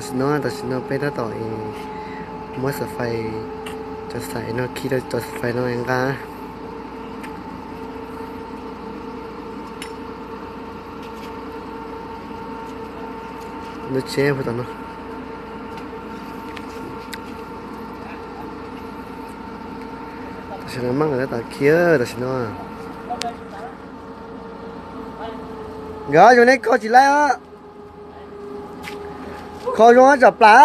แต่ฉันไปถ้าต่อเองมอสไฟจะใส่เนาะคิดว่าจะไฟเนาะเองกะนึกเชื่อพูดต่อเนาะแต่ฉันมั่งเลยแต่เคี้ยวแต่ฉันเนาะเดี๋ยวอยู่ในคอจีไรอ่ะคออยู่จับปลา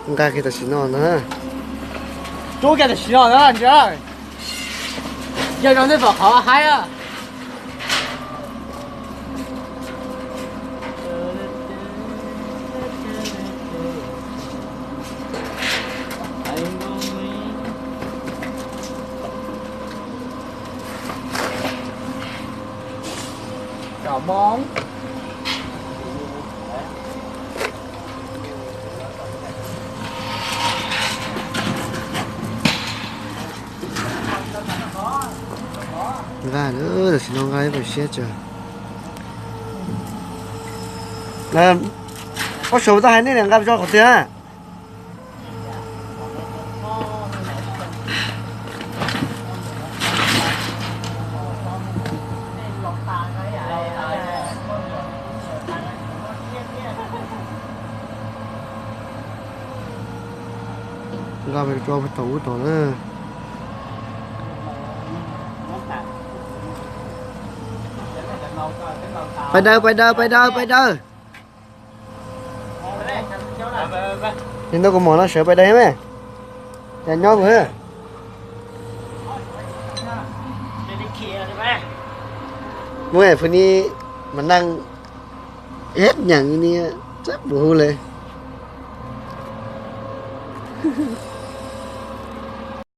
应该给他洗脑呢。都给他洗脑了，你这要让那不好嗨呀！小猫。gà nữa là xin nó gái phải xét chưa là có số ta hay nên là gặp cho có tiền gà phải cho phải tàu nữaไปเดินnhìn tôi có món nó sợไปđây mấy nhà nhóc nữa mỗi phầnนี้มันนั่งเอ็ดอย่างนี้จับบูเลย